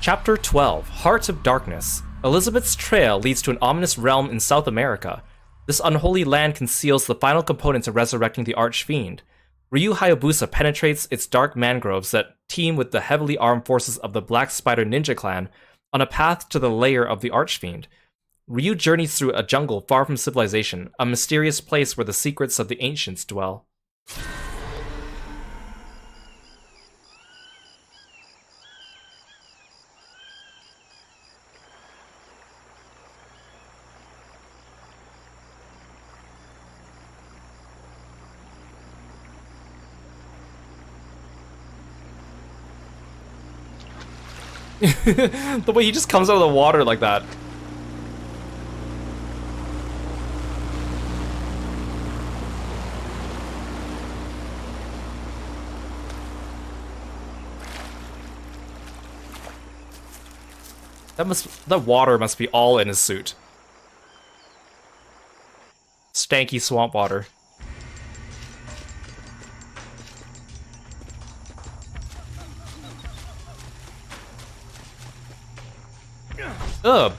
Chapter 12, Heart of Darkness. Elizabeth's trail leads to an ominous realm in South America. This unholy land conceals the final component to resurrecting the Archfiend. Ryu Hayabusa penetrates its dark mangroves that teem with the heavily armed forces of the Black Spider Ninja Clan on a path to the lair of the Archfiend. Ryu journeys through a jungle far from civilization, a mysterious place where the secrets of the ancients dwell. The way he just comes out of the water like that. That water must be all in his suit. Stanky swamp water. Ugh.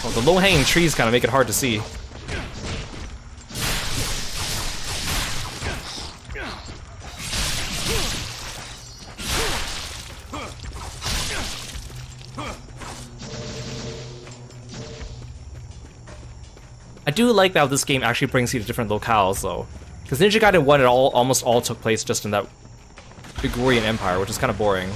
Well, the low-hanging trees kind of make it hard to see. I do like how this game actually brings you to different locales, though. Because Ninja Gaiden 1, almost all took place just in that Igorian Empire, which is kind of boring.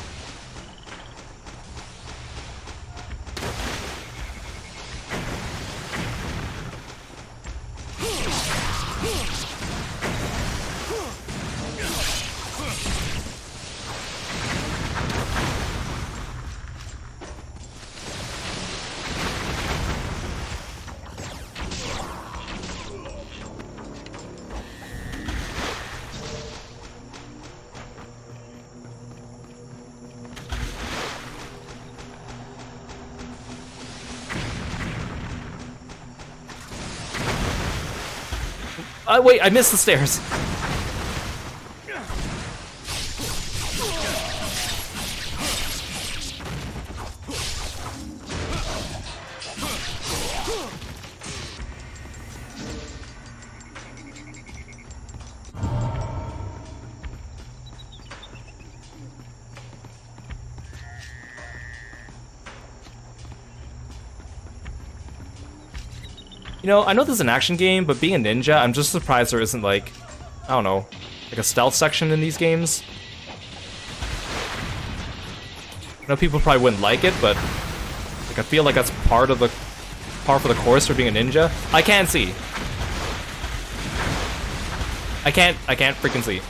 Wait, I missed the stairs. You know, I know this is an action game, but being a ninja, I'm just surprised there isn't, like, I don't know, like a stealth section in these games. I know people probably wouldn't like it, but like I feel like that's part of the course for being a ninja. I can't see. I can't freaking see.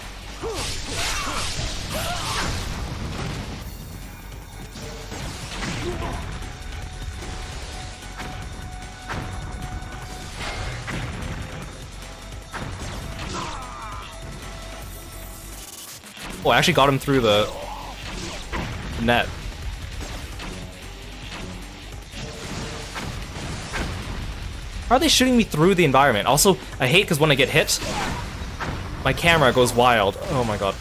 Oh, I actually got him through the net. How are they shooting me through the environment? Also, I hate because when I get hit, my camera goes wild. Oh my god.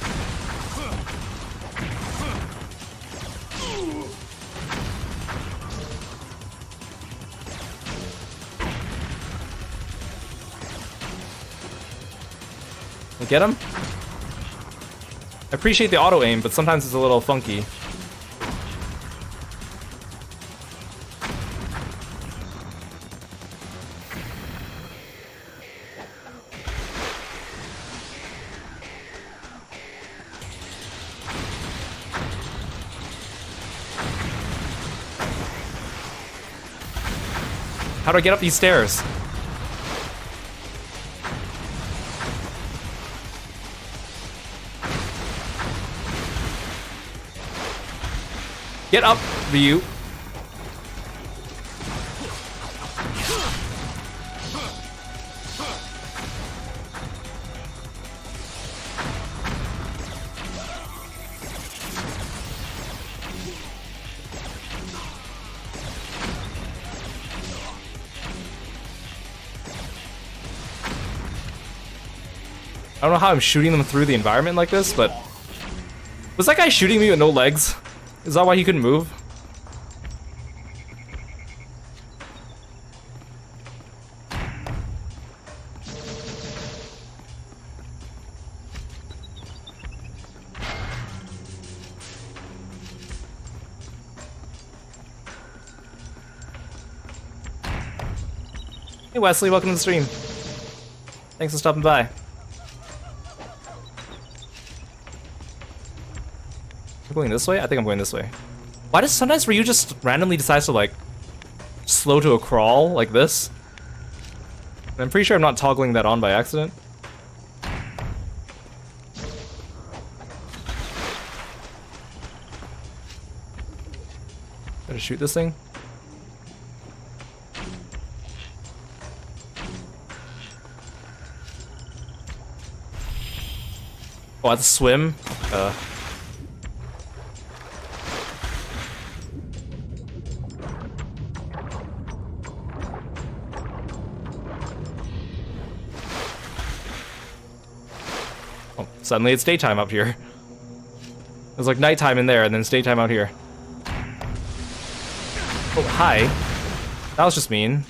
You get him? I appreciate the auto aim, but sometimes it's a little funky. How do I get up these stairs? Get up, Ryu. don't know how I'm shooting them through the environment like this, but... Was that guy shooting me with no legs? Is that why he couldn't move? Hey Wesley, welcome to the stream. Thanks for stopping by. I'm going this way? I think I'm going this way. Why does sometimes Ryu just randomly decides to like slow to a crawl like this? I'm pretty sure I'm not toggling that on by accident. Gotta shoot this thing. Oh, I have to swim? Oh, suddenly it's daytime up here. It was like nighttime in there, and then it's daytime out here. Oh, hi. That was just mean.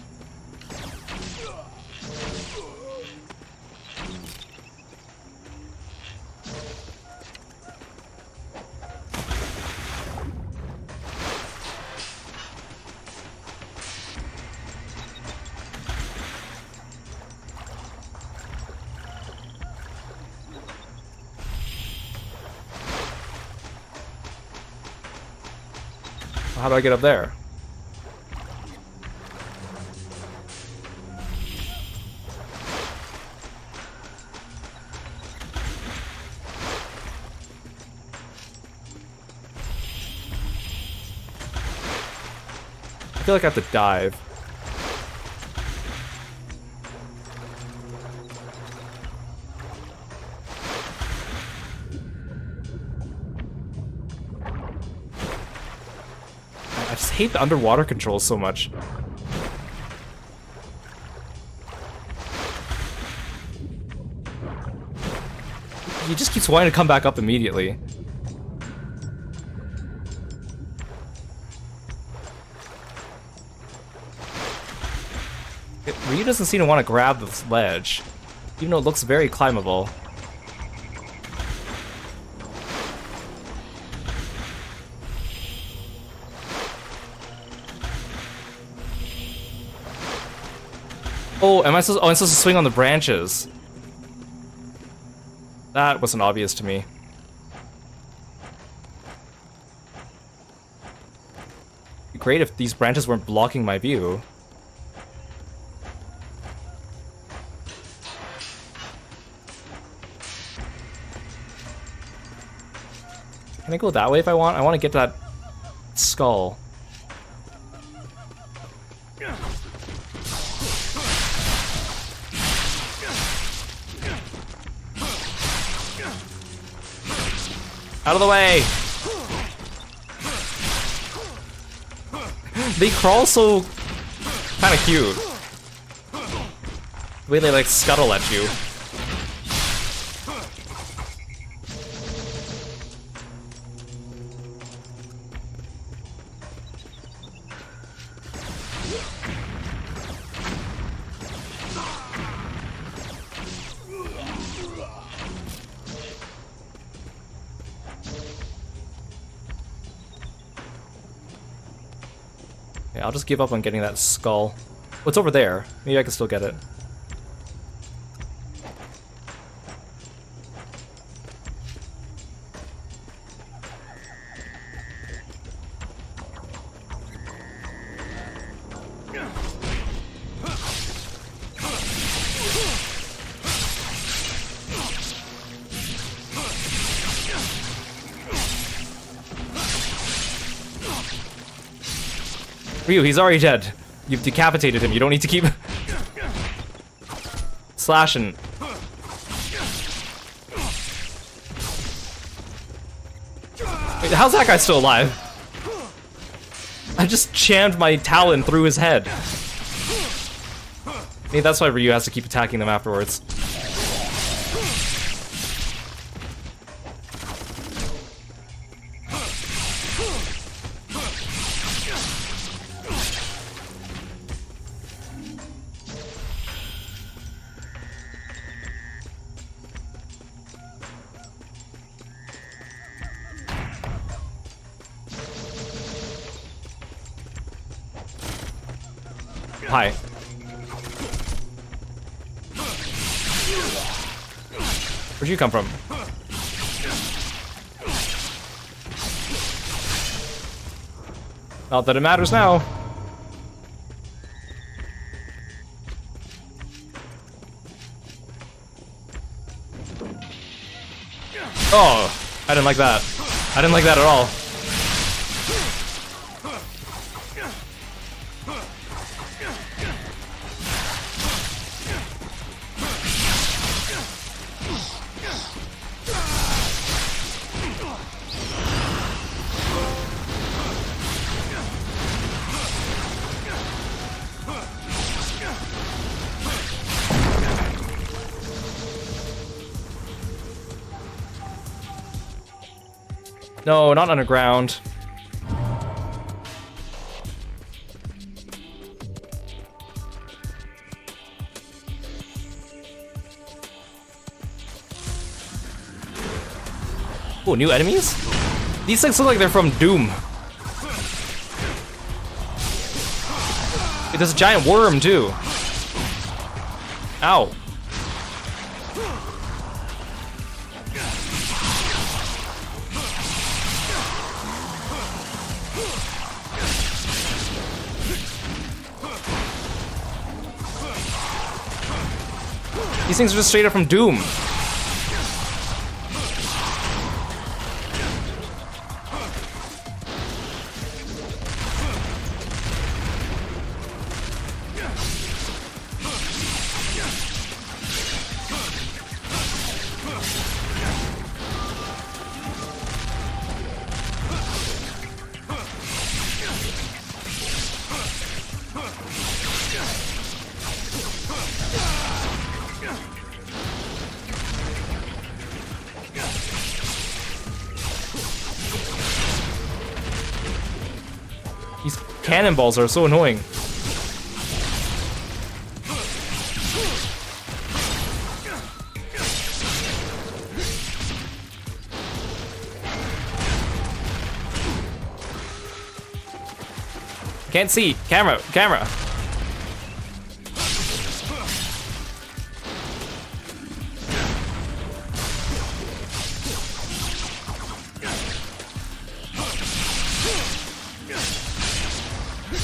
How do I get up there? I feel like I have to dive. I just hate the underwater controls so much. He just keeps wanting to come back up immediately. Ryu doesn't seem to want to grab this ledge, even though it looks very climbable. Oh, am I supposed? Oh, I'm supposed to swing on the branches. That wasn't obvious to me. It'd be great if these branches weren't blocking my view. Can I go that way if I want? I want to get to that skull. Out of the way! They crawl so kind of cute. The way they like scuttle at you. I'll just give up on getting that skull. What's over there? Maybe I can still get it. Ryu, he's already dead. You've decapitated him. You don't need to keep slashing. Wait, how's that guy still alive? I just jammed my talon through his head. Maybe that's why Ryu has to keep attacking them afterwards. Hi. Where'd you come from? Not that it matters now. Oh, I didn't like that. I didn't like that at all. No, not underground. Oh, new enemies? These things look like they're from Doom. Hey, there's a giant worm, too. Ow. These things are just straight up from Doom. These cannonballs are so annoying. Can't see. Camera, camera.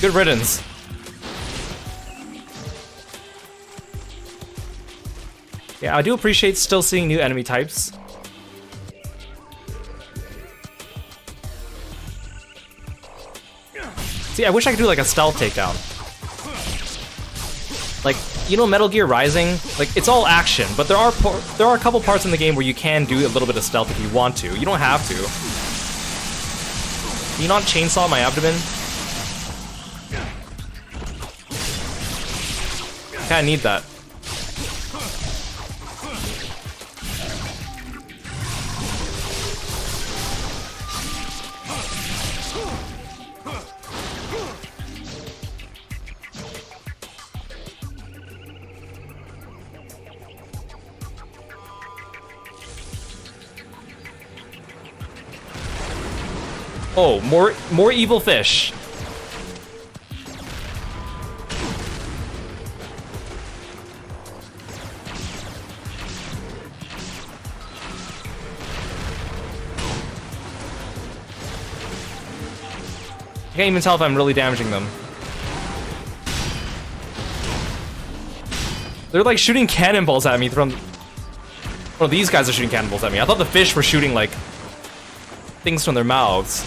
Good riddance. Yeah, I do appreciate still seeing new enemy types. See, I wish I could do like a stealth takedown. Like, you know, Metal Gear Rising? Like, it's all action, but there are a couple parts in the game where you can do a little bit of stealth if you want to. You don't have to. Can you not chainsaw my abdomen? Kinda need that. Oh, more evil fish. I can't even tell if I'm really damaging them. They're like shooting cannonballs at me from... Oh, these guys are shooting cannonballs at me. I thought the fish were shooting like things from their mouths.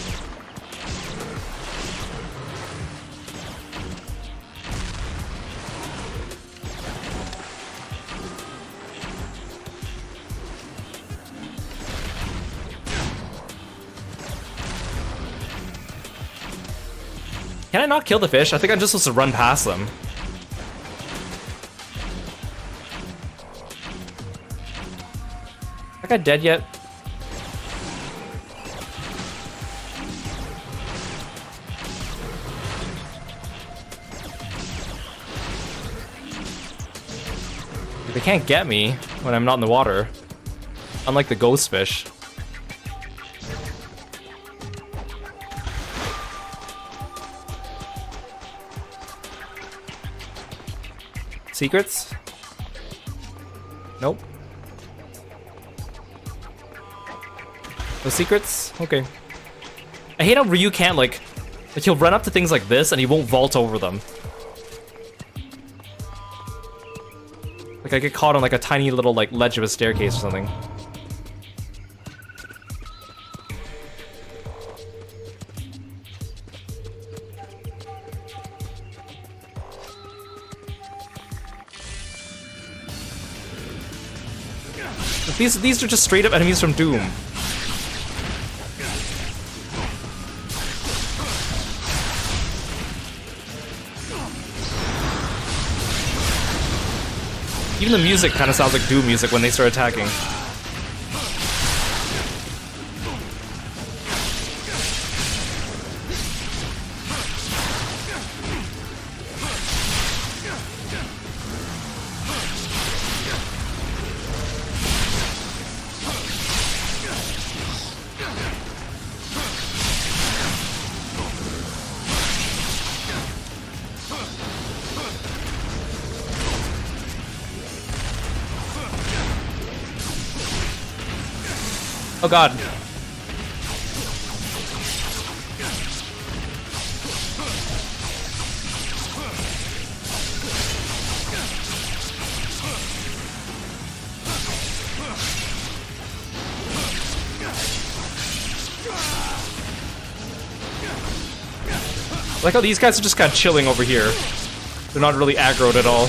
Can I not kill the fish? I think I'm just supposed to run past them. That guy dead yet? They can't get me when I'm not in the water. Unlike the ghost fish. Secrets? Nope. No secrets? Okay. I hate how Ryu can't, like he'll run up to things like this and he won't vault over them. Like I get caught on like a tiny little like ledge of a staircase or something. These are just straight up enemies from Doom. Even the music kind of sounds like Doom music when they start attacking. Oh god. I like how these guys are just kind of chilling over here. They're not really aggroed at all.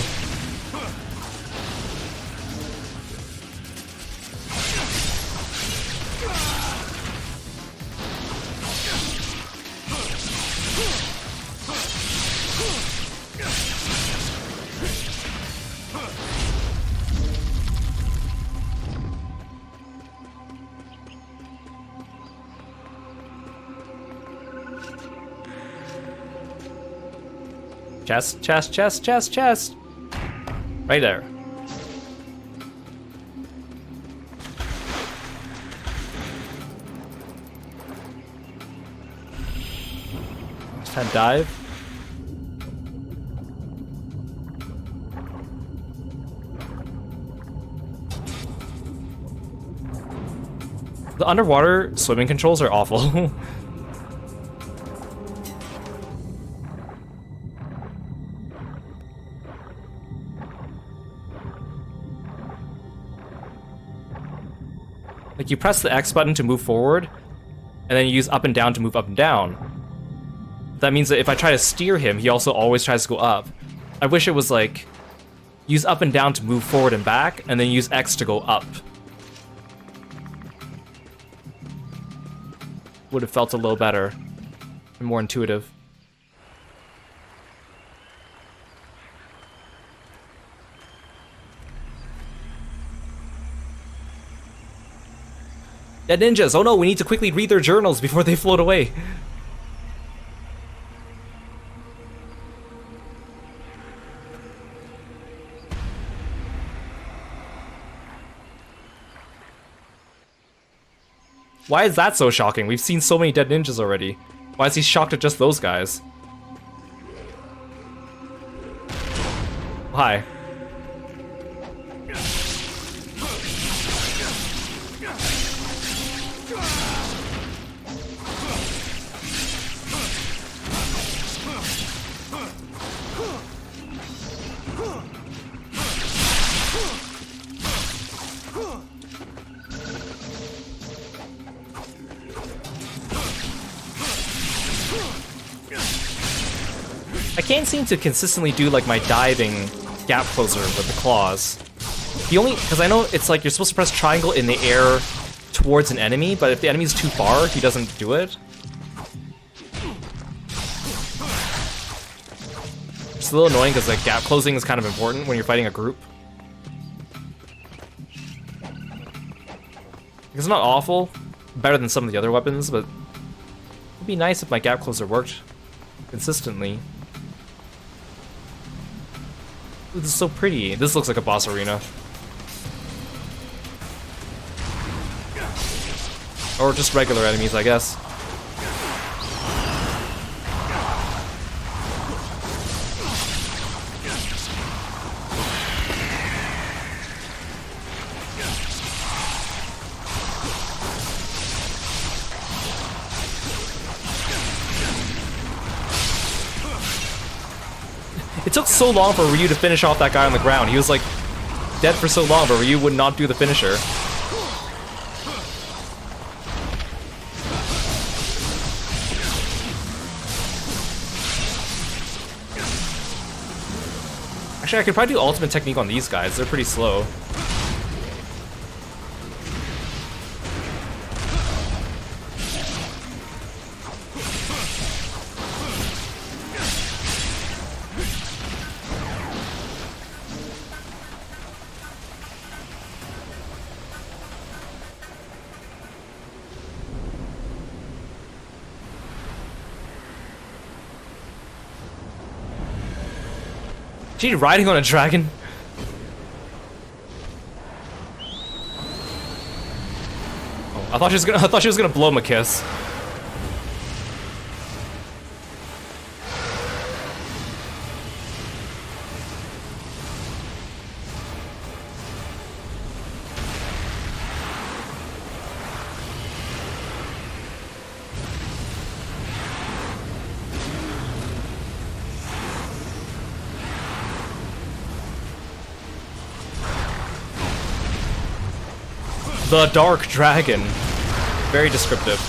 Chest, chest, chest, chest, chest. Right there. Just had dive. The underwater swimming controls are awful. Like, you press the X button to move forward, and then you use up and down to move up and down. That means that if I try to steer him, he also always tries to go up. I wish it was like, use up and down to move forward and back, and then use X to go up. Would have felt a little better and more intuitive. Dead ninjas! Oh no, we need to quickly read their journals before they float away. Why is that so shocking? We've seen so many dead ninjas already. Why is he shocked at just those guys? Hi. I can't seem to consistently do like my diving gap closer with the claws. The only, because I know it's like you're supposed to press triangle in the air towards an enemy, but if the enemy is too far, he doesn't do it. It's a little annoying because like gap closing is kind of important when you're fighting a group. It's not awful, better than some of the other weapons, but it'd be nice if my gap closer worked consistently. Ooh, this is so pretty. This looks like a boss arena. Or just regular enemies, I guess. It took so long for Ryu to finish off that guy on the ground. He was like dead for so long, but Ryu would not do the finisher. Actually, I could probably do ultimate technique on these guys. They're pretty slow. She riding on a dragon? Oh, I thought she was gonna blow him a kiss. The Dark Dragon. Very descriptive.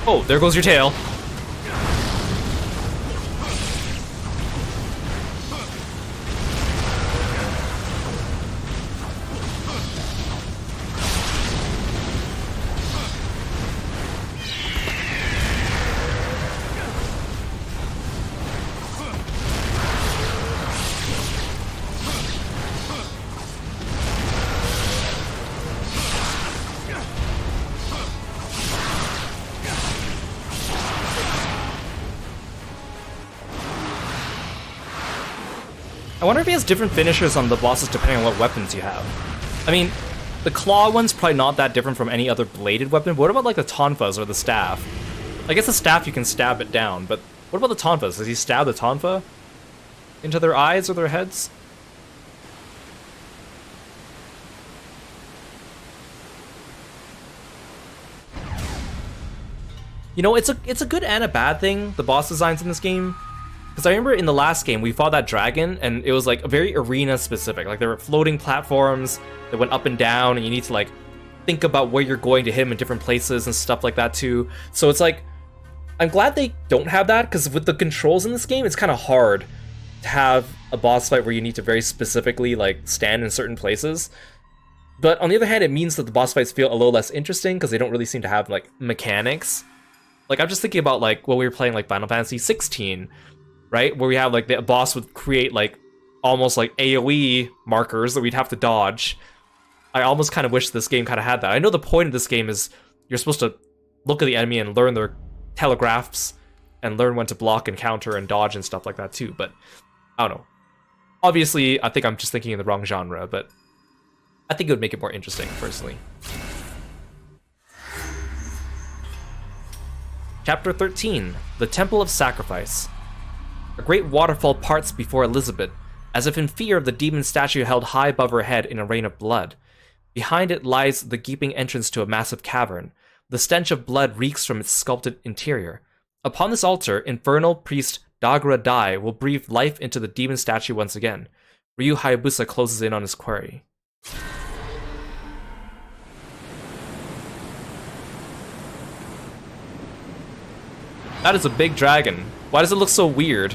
Oh, there goes your tail. I wonder if he has different finishers on the bosses depending on what weapons you have. I mean, the claw one's probably not that different from any other bladed weapon, but what about like the tonfas or the staff? I guess the staff you can stab it down, but what about the tonfas? Does he stab the tonfa into their eyes or their heads? You know, it's a good and a bad thing, the boss designs in this game. Because I remember in the last game, we fought that dragon, and it was like very arena-specific. Like, there were floating platforms that went up and down, and you need to like think about where you're going to hit him in different places and stuff like that too. So it's like, I'm glad they don't have that, because with the controls in this game, it's kind of hard to have a boss fight where you need to very specifically like stand in certain places. But on the other hand, it means that the boss fights feel a little less interesting, because they don't really seem to have like mechanics. Like, I'm just thinking about like when we were playing like Final Fantasy 16, right? Where we have like the boss would create like almost like AoE markers that we'd have to dodge. I almost kind of wish this game kind of had that. I know the point of this game is you're supposed to look at the enemy and learn their telegraphs and learn when to block and counter and dodge and stuff like that too, but I don't know. Obviously, I think I'm just thinking in the wrong genre, but I think it would make it more interesting, personally. Chapter 13, The Temple of Sacrifice. A great waterfall parts before Elizabeth, as if in fear of the demon statue held high above her head in a rain of blood. Behind it lies the gaping entrance to a massive cavern. The stench of blood reeks from its sculpted interior. Upon this altar, infernal priest Dagura Dai will breathe life into the demon statue once again. Ryu Hayabusa closes in on his query. That is a big dragon. Why does it look so weird?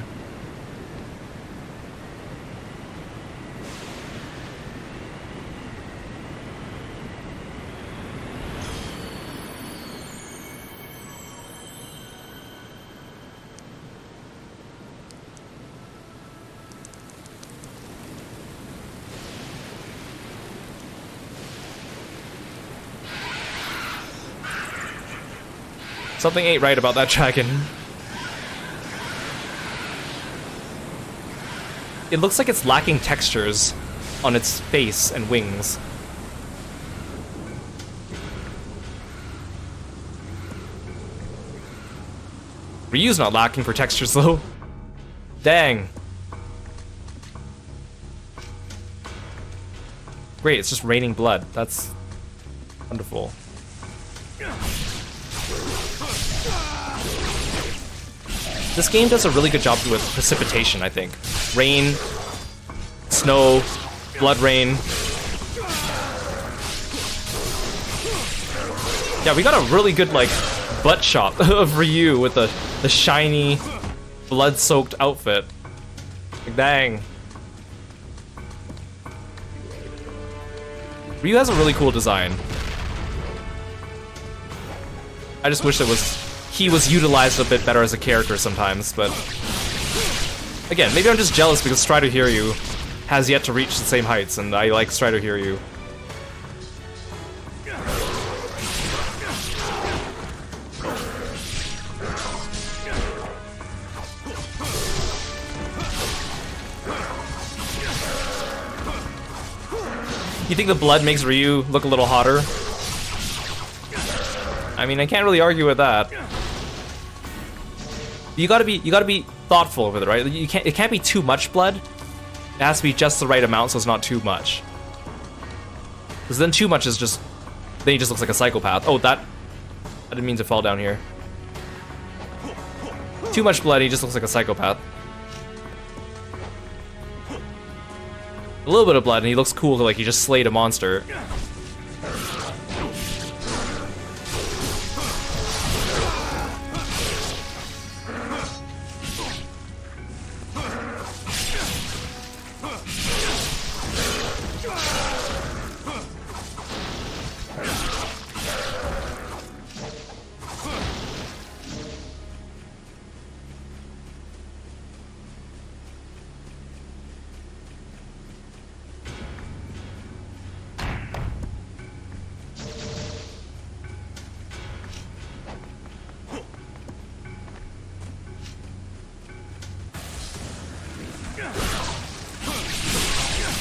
Something ain't right about that dragon. It looks like it's lacking textures on its face and wings. Ryu's not lacking for textures though. Dang. Great, it's just raining blood. That's wonderful. This game does a really good job with precipitation, I think. Rain, snow, blood rain. Yeah, we got a really good, like, butt shot of Ryu with the shiny, blood-soaked outfit. Like, dang. Ryu has a really cool design. I just wish he was utilized a bit better as a character sometimes, but again, maybe I'm just jealous because Strider Hiryu has yet to reach the same heights, and I like Strider Hiryu. You think the blood makes Ryu look a little hotter? I mean, I can't really argue with that. You gotta be thoughtful with it, right? It can't be too much blood. It has to be just the right amount so it's not too much. Because then too much is just, then he just looks like a psychopath. Oh, I didn't mean to fall down here. Too much blood, he just looks like a psychopath. A little bit of blood and he looks cool, like he just slayed a monster.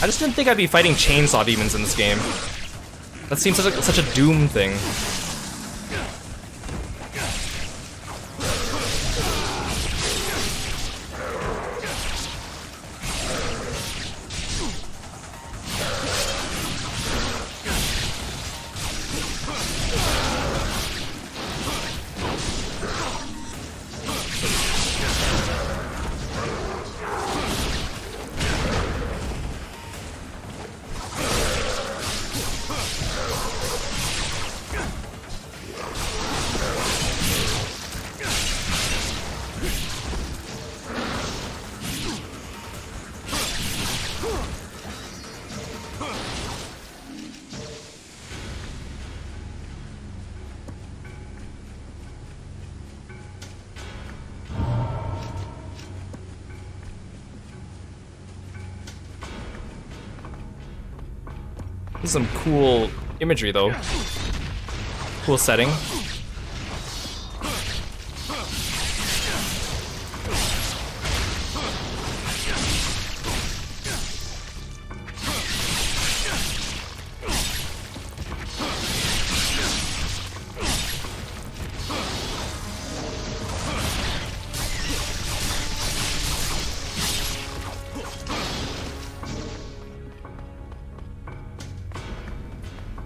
I just didn't think I'd be fighting chainsaw demons in this game. That seems such a Doom thing. This is some cool imagery, though. Cool setting.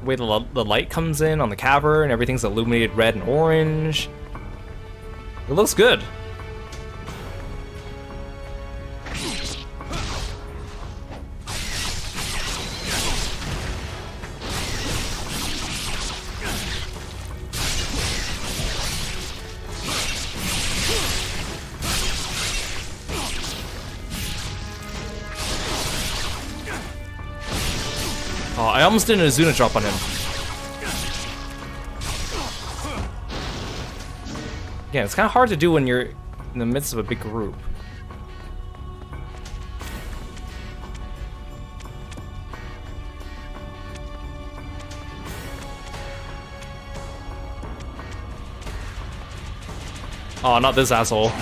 The way the light comes in on the cavern, everything's illuminated red and orange. It looks good. Oh, I almost did an Azuna drop on him. Yeah, it's kind of hard to do when you're in the midst of a big group. Oh, not this asshole.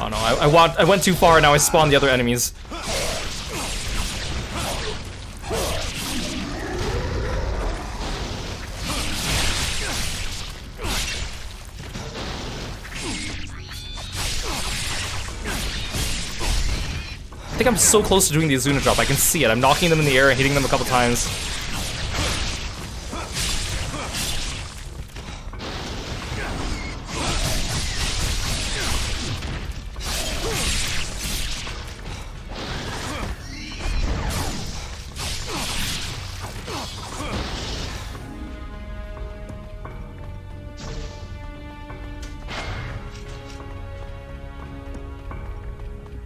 Oh no, I went too far, now I spawned the other enemies. I think I'm so close to doing the Azuna drop, I can see it. I'm knocking them in the air and hitting them a couple times.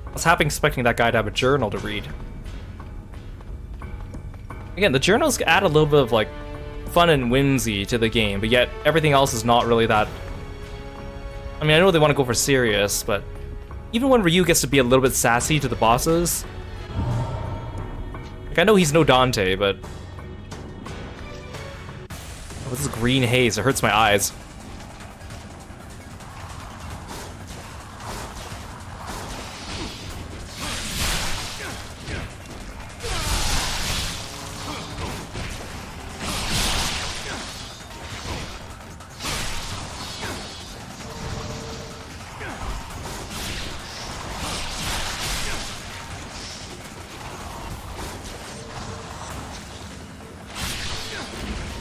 I was half expecting that guy to have a journal to read. Again, the journals add a little bit of like fun and whimsy to the game, but yet everything else is not really that. I mean, I know they want to go for serious, but even when Ryu gets to be a little bit sassy to the bosses, like I know he's no Dante, but oh, this is green haze. It hurts my eyes.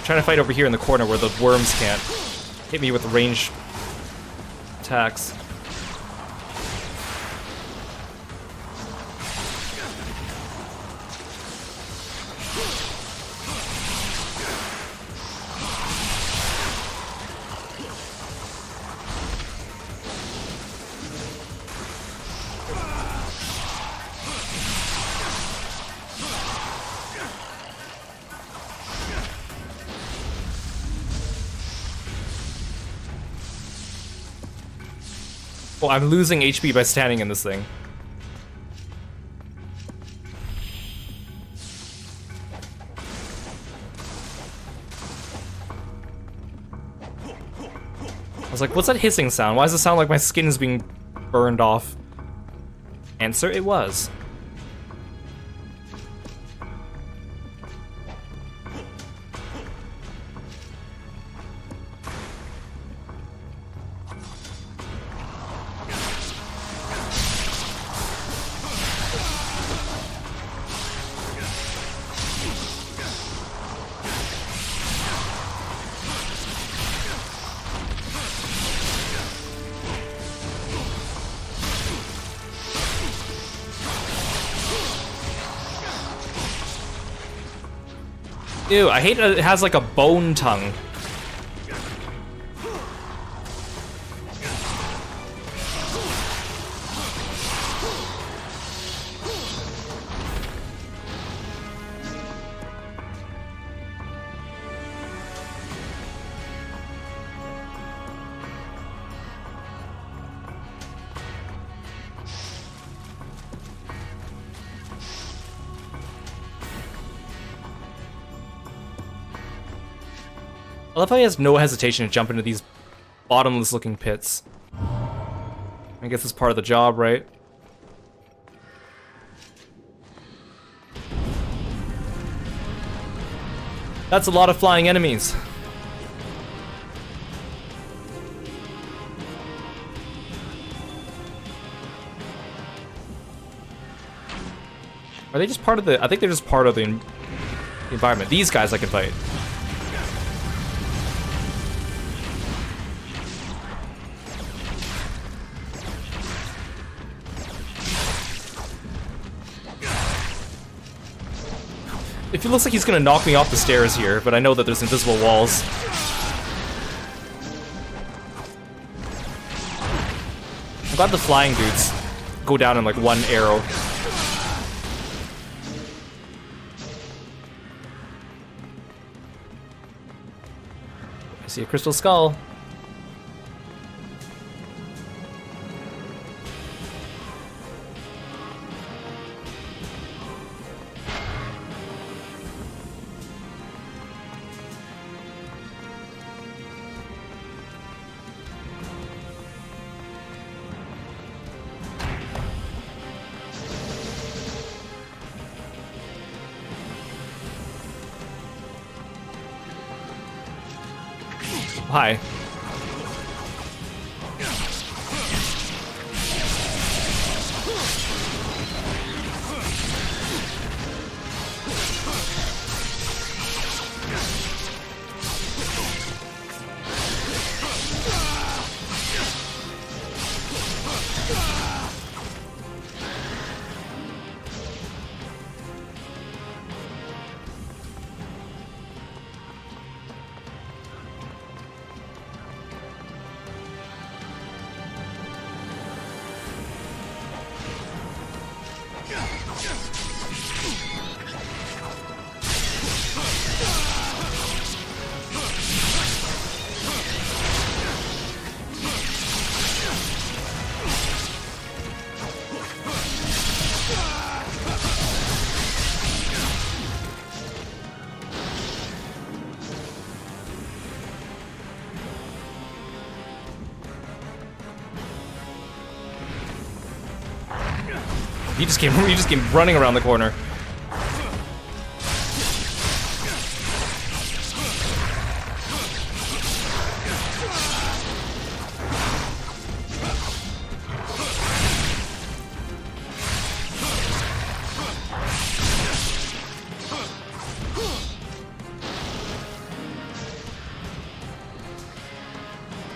Trying to fight over here in the corner where the worms can't hit me with ranged attacks. Oh, I'm losing HP by standing in this thing. I was like, what's that hissing sound? Why does it sound like my skin is being burned off? Answer, it was. Ew, I hate that it has like a bone tongue. I love how he has no hesitation to jump into these bottomless looking pits. I guess it's part of the job, right? That's a lot of flying enemies. Are they just part of the... I think they're just part of the environment. These guys I can fight. It looks like he's gonna knock me off the stairs here, but I know that there's invisible walls. I'm glad the flying dudes go down in like one arrow. I see a crystal skull. Hi. He just came running around the corner.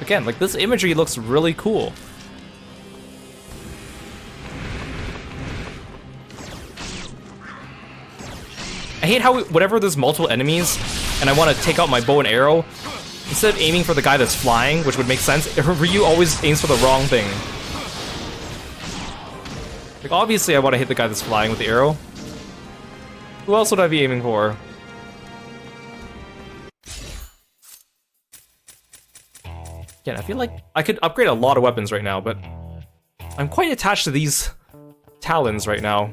Again, like, this imagery looks really cool. I hate how whenever there's multiple enemies and I want to take out my bow and arrow, instead of aiming for the guy that's flying, which would make sense, Ryu always aims for the wrong thing. Like, obviously I want to hit the guy that's flying with the arrow. Who else would I be aiming for? Again, I feel like I could upgrade a lot of weapons right now, but I'm quite attached to these talons right now.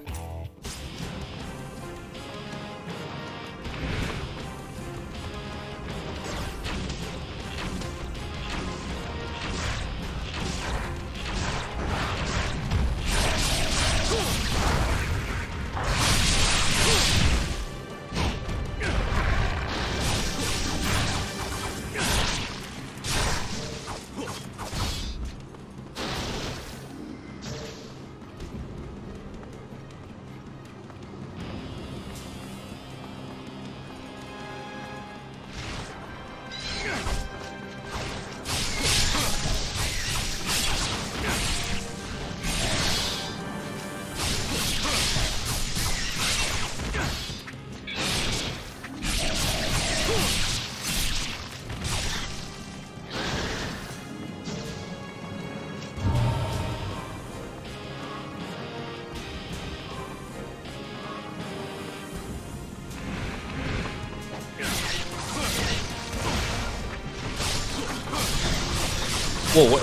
Whoa, what?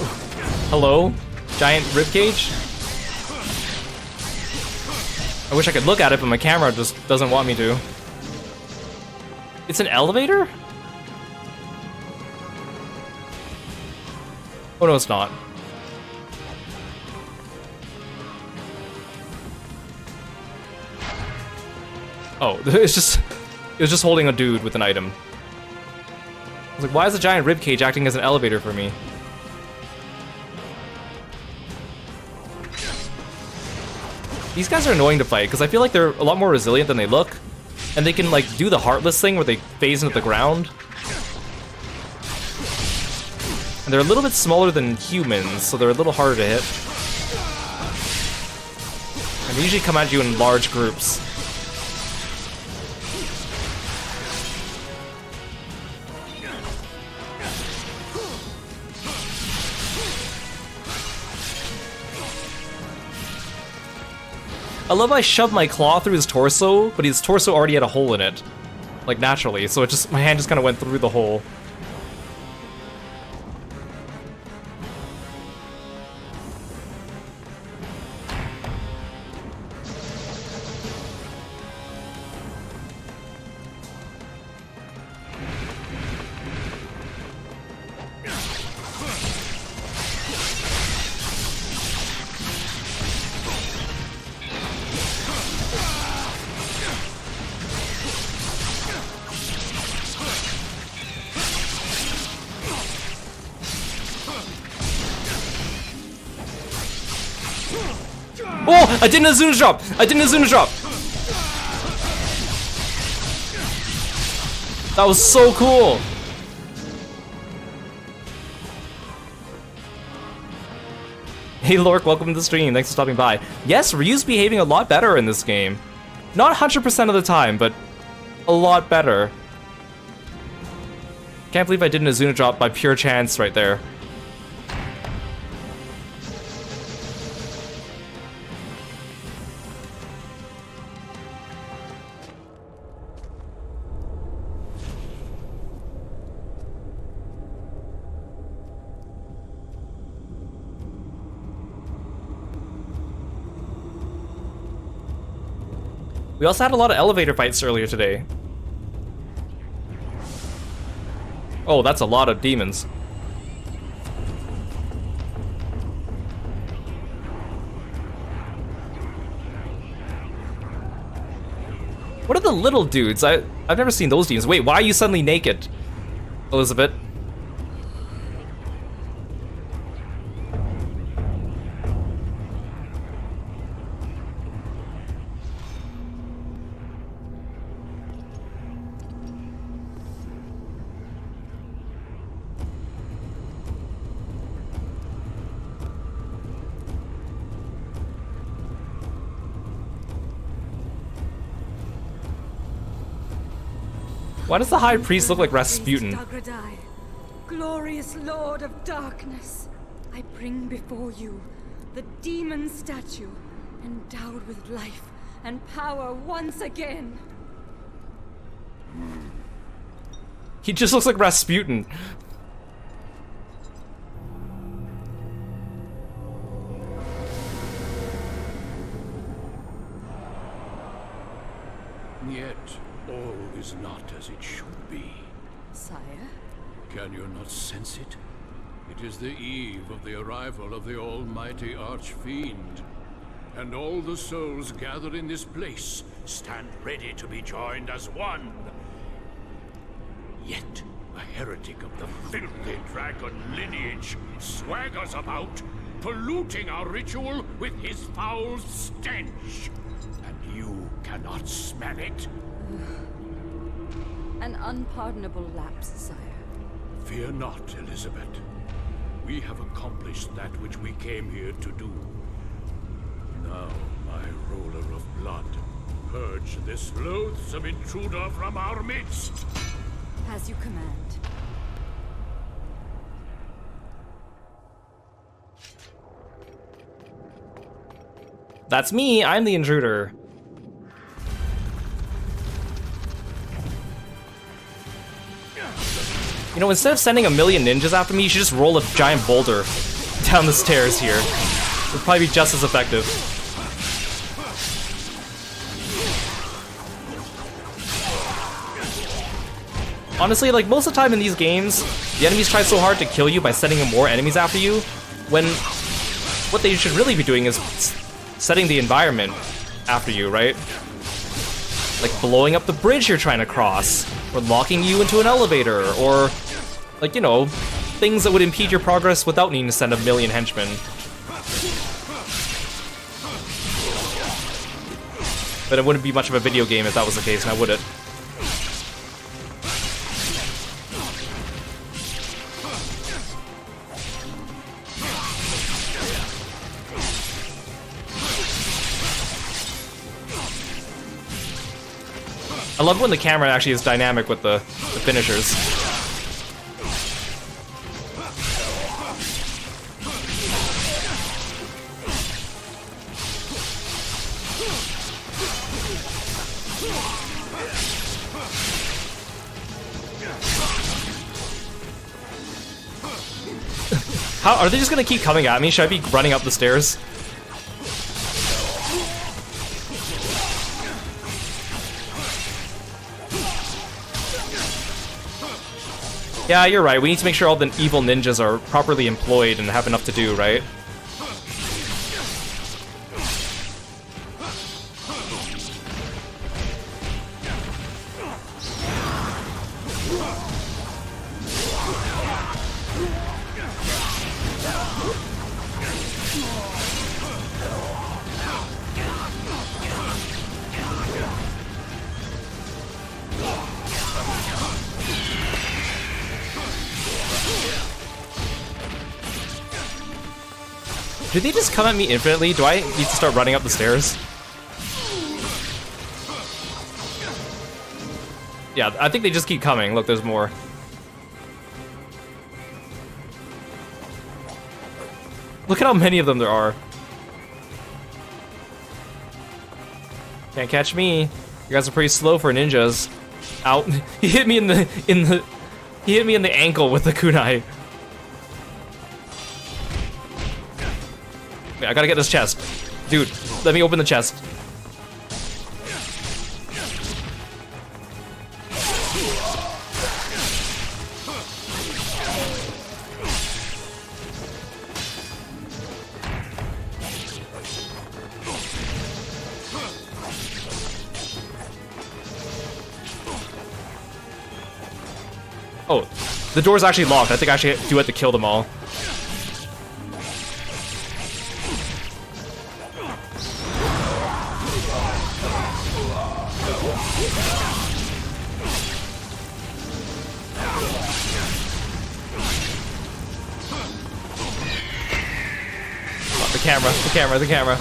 Hello? Giant ribcage? I wish I could look at it, but my camera just doesn't want me to. It's an elevator? Oh no, it's not. Oh, it was just holding a dude with an item. I was like, why is a giant ribcage acting as an elevator for me? These guys are annoying to fight, because I feel like they're a lot more resilient than they look. And they can, like, do the Heartless thing where they phase into the ground. And they're a little bit smaller than humans, so they're a little harder to hit. And they usually come at you in large groups. I love I shoved my claw through his torso, but his torso already had a hole in it. Like, naturally, so it just, my hand just kind of went through the hole. Oh! I did an Azuna drop! I did an Azuna drop! That was so cool! Hey Lork, welcome to the stream. Thanks for stopping by. Yes, Ryu's behaving a lot better in this game. Not 100% of the time, but a lot better. Can't believe I did an Azuna drop by pure chance right there. We also had a lot of elevator fights earlier today. Oh, that's a lot of demons. What are the little dudes? I've never seen those demons. Wait, why are you suddenly naked, Elizabeth? Why does the High Priest look like Rasputin? Glorious Lord of Darkness, I bring before you the demon statue, endowed with life and power once again. He just looks like Rasputin. Yet all is not as it should be. Sire? Can you not sense it? It is the eve of the arrival of the almighty Archfiend. And all the souls gathered in this place stand ready to be joined as one. Yet, a heretic of the filthy dragon lineage swaggers about, polluting our ritual with his foul stench. And you cannot smell it? An unpardonable lapse, sire. Fear not, Elizabeth. We have accomplished that which we came here to do. Now, my roller of blood, purge this loathsome intruder from our midst. As you command. That's me, I'm the intruder. You know, instead of sending a million ninjas after me, you should just roll a giant boulder down the stairs here. It would probably be just as effective. Honestly, like, most of the time in these games, the enemies try so hard to kill you by sending more enemies after you, when what they should really be doing is setting the environment after you, right? Like blowing up the bridge you're trying to cross, or locking you into an elevator, or, like, you know, things that would impede your progress without needing to send a million henchmen. But it wouldn't be much of a video game if that was the case, now would it? I love when the camera actually is dynamic with the finishers. How are they just gonna keep coming at me? Should I be running up the stairs? Yeah, you're right. We need to make sure all the evil ninjas are properly employed and have enough to do, right? Do they just come at me infinitely? Do I need to start running up the stairs? Yeah, I think they just keep coming. Look, there's more. Look at how many of them there are. Can't catch me. You guys are pretty slow for ninjas. Out. He hit me in the he hit me in the ankle with the kunai. Wait, I gotta get this chest. Dude, let me open the chest. Oh, the door's actually locked. I think I actually do have to kill them all. The camera.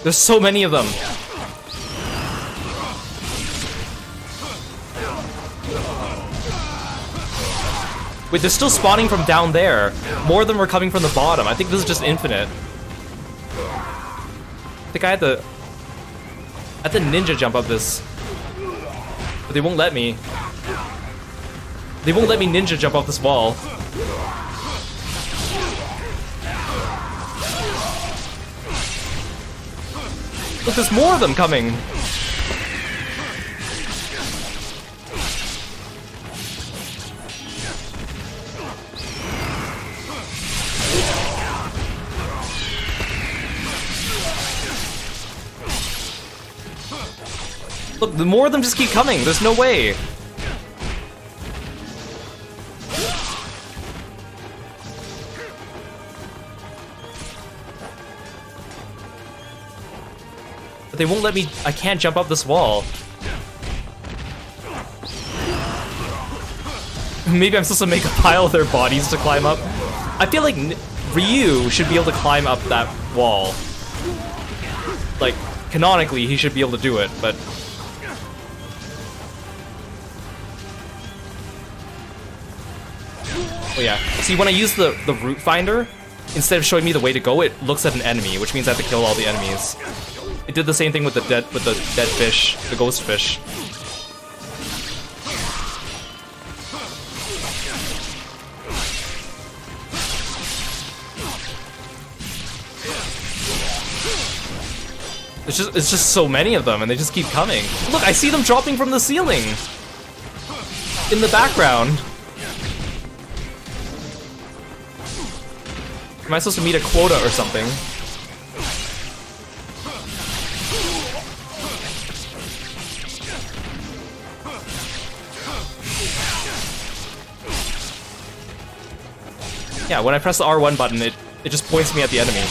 There's so many of them. Wait, they're still spawning from down there. More of them are coming from the bottom. I think this is just infinite. I think I had to ninja jump up this. But they won't let me. They won't let me ninja jump off this wall. Look, there's more of them coming. Look, the more of them just keep coming. There's no way. But they won't let me. I can't jump up this wall. Maybe I'm supposed to make a pile of their bodies to climb up. I feel like Ryu should be able to climb up that wall. Like, canonically, he should be able to do it, but... Oh yeah. See, when I use the route finder, instead of showing me the way to go, it looks at an enemy, which means I have to kill all the enemies. It did the same thing with the dead fish, the ghost fish. It's just so many of them, and they just keep coming. Look, I see them dropping from the ceiling in the background. Am I supposed to meet a quota or something? Yeah, when I press the R1 button, it just points me at the enemy.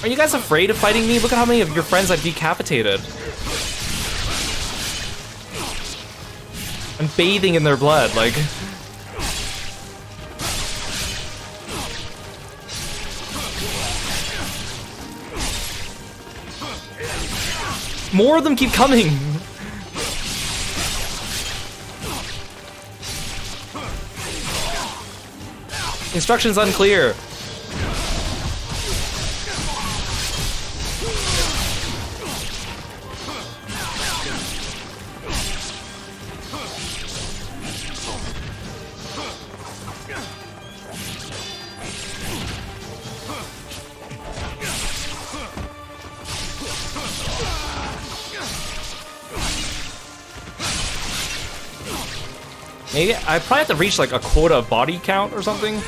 Are you guys afraid of fighting me? Look at how many of your friends I've decapitated. I'm bathing in their blood, like... More of them keep coming! Instructions unclear. Maybe I probably have to reach like a quota of body count or something.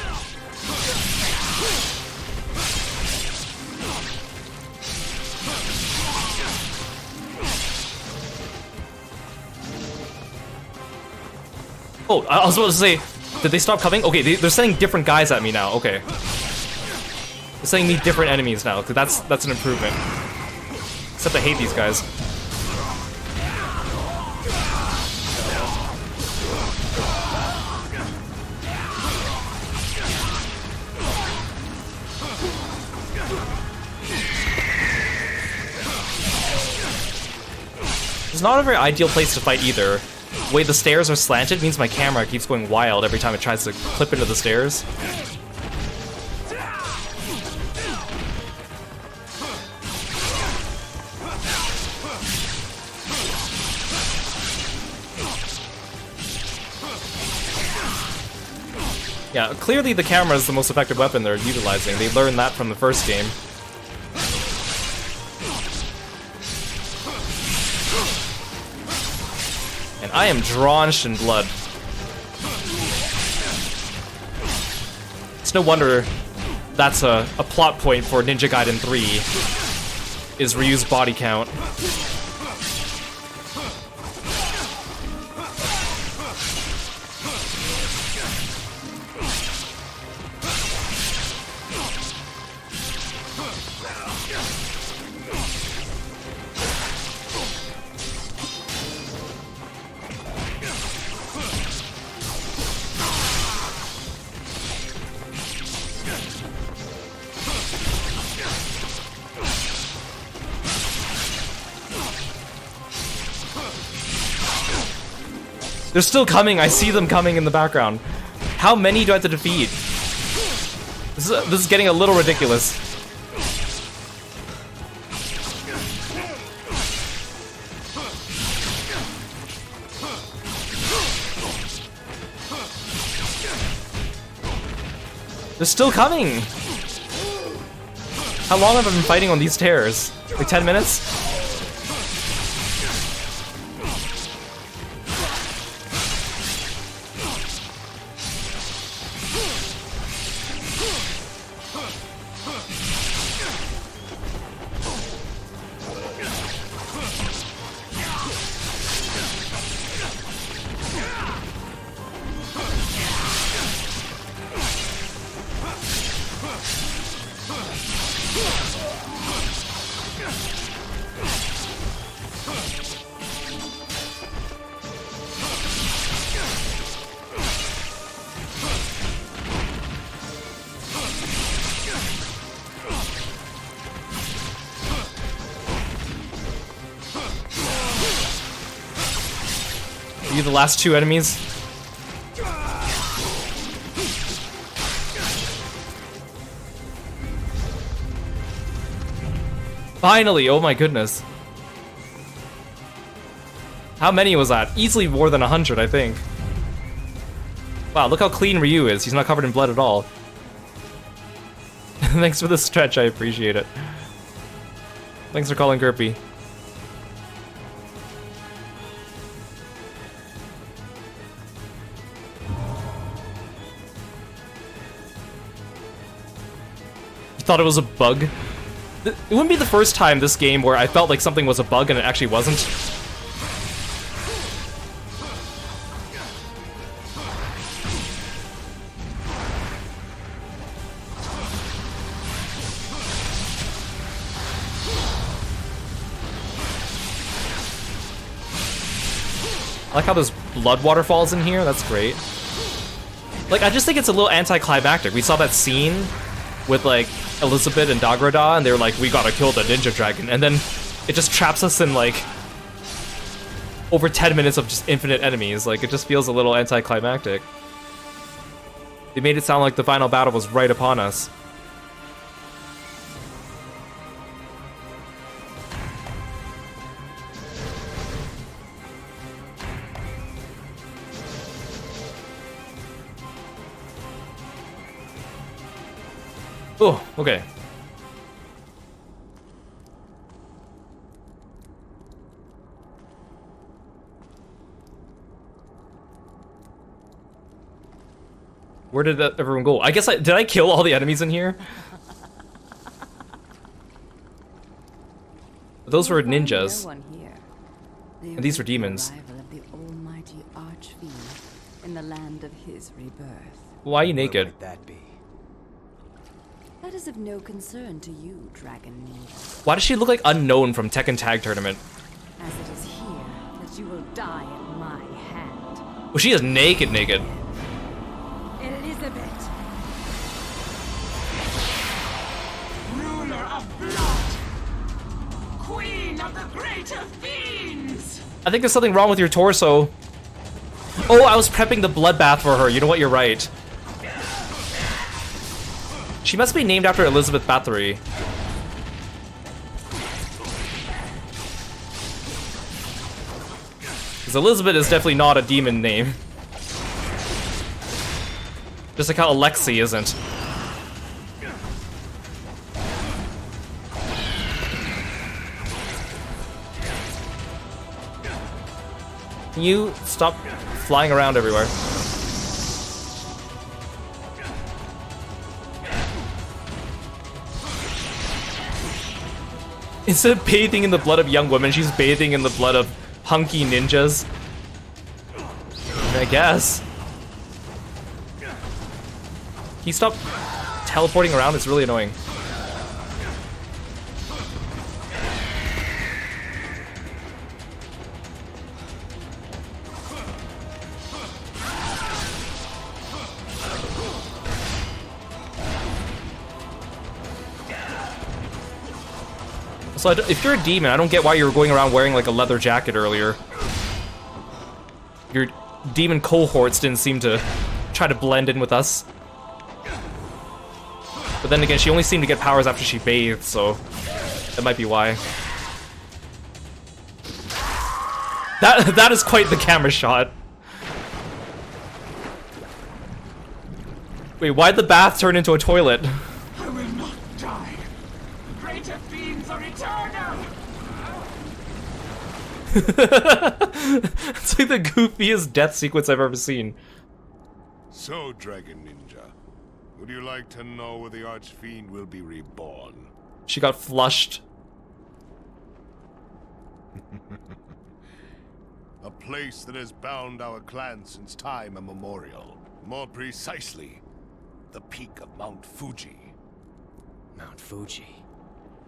Oh, I was about to say, did they stop coming? Okay, they're sending different guys at me now. Okay, they're sending me different enemies now. Cause that's an improvement. Except I hate these guys. It's not a very ideal place to fight either. The way the stairs are slanted means my camera keeps going wild every time it tries to clip into the stairs. Yeah, clearly the camera is the most effective weapon they're utilizing. They learned that from the first game. And I am drenched in blood. It's no wonder that's a plot point for Ninja Gaiden 3, is Ryu's body count. They're still coming, I see them coming in the background. How many do I have to defeat? This is getting a little ridiculous. They're still coming! How long have I been fighting on these stairs? Like 10 minutes? Are you the last two enemies? Finally! Oh my goodness. How many was that? Easily more than 100, I think. Wow, look how clean Ryu is. He's not covered in blood at all. Thanks for the stretch, I appreciate it. Thanks for calling Gerpy. Thought it was a bug. It wouldn't be the first time this game where I felt like something was a bug and it actually wasn't. I like how there's blood waterfalls in here, that's great. Like, I just think it's a little anticlimactic. We saw that scene with, like, Elizabeth and Dagrada, and they were like, we gotta kill the ninja dragon, and then it just traps us in, like, over 10 minutes of just infinite enemies. Like, it just feels a little anticlimactic. They made it sound like the final battle was right upon us. Oh, okay. Where did everyone go? I guess did I kill all the enemies in here? Those were ninjas. And these were demons. Of the almighty Archfiend in the land of his rebirth. Why are you naked? Where might that be? That is of no concern to you, Dragon Ninja. Why does she look like Unknown from Tekken Tag Tournament? As it is here that you will die at my hand. Well, she is naked. Elizabeth! Ruler of blood! Queen of the greater fiends! I think there's something wrong with your torso. Oh, I was prepping the bloodbath for her. You know what? You're right. She must be named after Elizabeth Bathory. Because Elizabeth is definitely not a demon name. Just like how Alexei isn't. Can you stop flying around everywhere? Instead of bathing in the blood of young women, she's bathing in the blood of hunky ninjas. I guess. Can you stop teleporting around? It's really annoying. So if you're a demon, I don't get why you were going around wearing like a leather jacket earlier. Your demon cohorts didn't seem to try to blend in with us. But then again, she only seemed to get powers after she bathed, so that might be why. That is quite the camera shot. Wait, why'd the bath turn into a toilet? I will not die. Greater fiends are eternal. It's like the goofiest death sequence I've ever seen. So, Dragon Ninja, would you like to know where the Archfiend will be reborn? She got flushed. A place that has bound our clan since time immemorial. More precisely, the peak of Mount Fuji. Mount Fuji.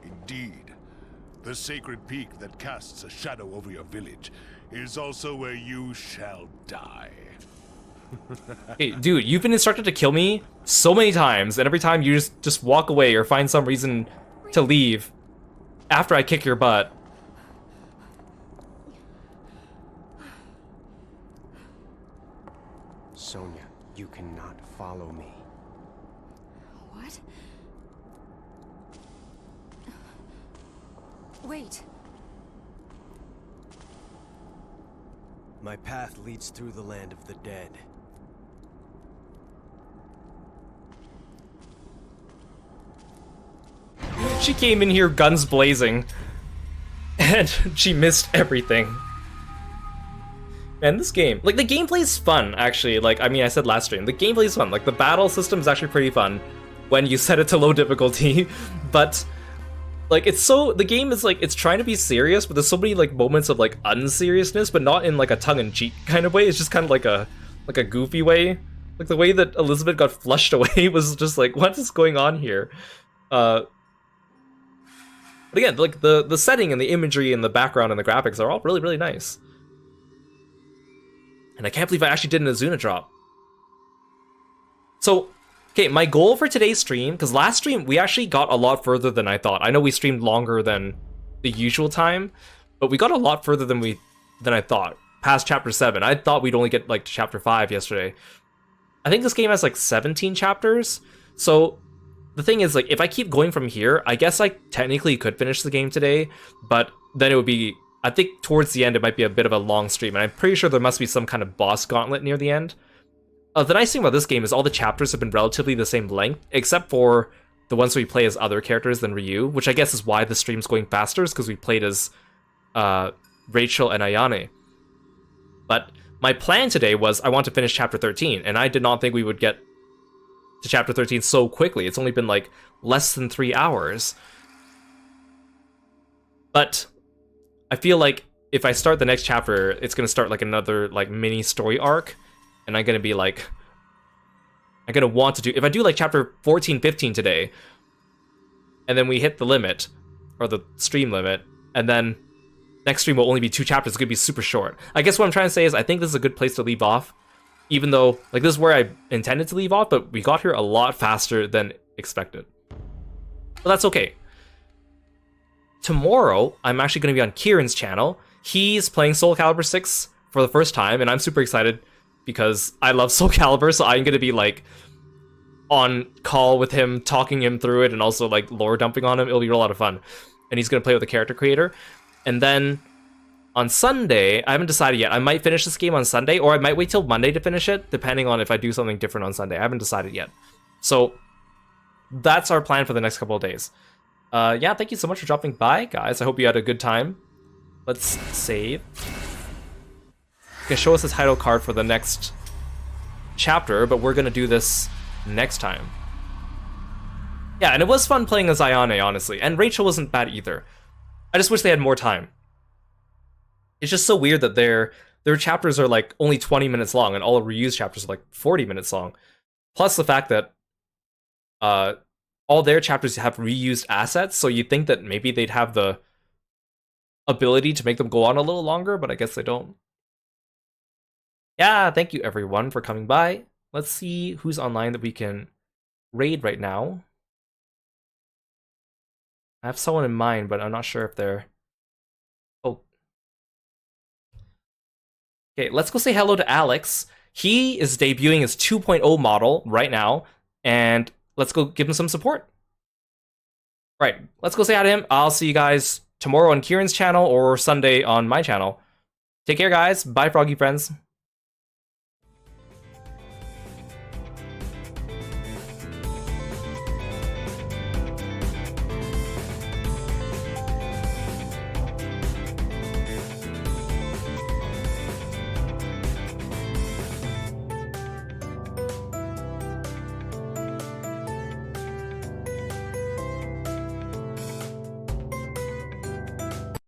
Indeed. The sacred peak that casts a shadow over your village is also where you shall die. Hey, dude, you've been instructed to kill me so many times, and every time you just walk away or find some reason to leave after I kick your butt. Sonia, you cannot follow me. What? Wait. My path leads through the land of the dead. She came in here guns blazing, and she missed everything. Man, this game, like, the gameplay's fun, actually. Like, I mean, I said last stream, the gameplay's fun. Like, the battle system is actually pretty fun when you set it to low difficulty, but, like, it's so, the game is, like, it's trying to be serious, but there's so many, like, moments of, like, unseriousness, but not in, like, a tongue-in-cheek kind of way. It's just kind of like a goofy way. Like, the way that Elizabeth got flushed away was just like, what is going on here? But again, like, the setting and the imagery and the background and the graphics are all really, really nice. And I can't believe I actually did an Azuna drop. So, okay, my goal for today's stream, because last stream we actually got a lot further than I thought. I know we streamed longer than the usual time, but we got a lot further than I thought. Past chapter 7. I thought we'd only get like to chapter 5 yesterday. I think this game has like 17 chapters. So the thing is, like, if I keep going from here, I guess I technically could finish the game today, but then it would be, I think towards the end it might be a bit of a long stream, and I'm pretty sure there must be some kind of boss gauntlet near the end. The nice thing about this game is all the chapters have been relatively the same length, except for the ones we play as other characters than Ryu, which I guess is why the stream's going faster, is because we played as Rachel and Ayane. But my plan today was I want to finish chapter 13, and I did not think we would get to chapter 13 so quickly. It's only been like less than 3 hours. But I feel like if I start the next chapter, it's going to start like another like mini story arc, and I'm going to be like, I'm going to want to do, if I do like chapter 14, 15 today, and then we hit the limit, or the stream limit, and then next stream will only be 2 chapters, it's going to be super short. I guess what I'm trying to say is I think this is a good place to leave off, even though, like, this is where I intended to leave off, but we got here a lot faster than expected. But that's okay. Tomorrow, I'm actually going to be on Kieran's channel. He's playing Soul Calibur 6 for the first time, and I'm super excited because I love Soul Calibur, so I'm going to be, like, on call with him, talking him through it, and also, like, lore dumping on him. It'll be a lot of fun. And he's going to play with the character creator. And then on Sunday, I haven't decided yet. I might finish this game on Sunday, or I might wait till Monday to finish it, depending on if I do something different on Sunday. I haven't decided yet. So that's our plan for the next couple of days. Yeah, thank you so much for dropping by, guys. I hope you had a good time. Let's save. You can show us the title card for the next chapter, but we're gonna do this next time. Yeah, and it was fun playing as Ayane, honestly, and Rachel wasn't bad either. I just wish they had more time. It's just so weird that their chapters are like only 20 minutes long, and all of Ryu's chapters are like 40 minutes long. Plus the fact that all their chapters have reused assets, so you'd think that maybe they'd have the ability to make them go on a little longer, but I guess they don't. Yeah, thank you everyone for coming by. Let's see who's online that we can raid right now. I have someone in mind, but I'm not sure if they're... Oh. Okay, let's go say hello to Alex. He is debuting his 2.0 model right now, and let's go give him some support. Right, let's go say hi to him. I'll see you guys tomorrow on Kieran's channel or Sunday on my channel. Take care, guys. Bye, froggy friends.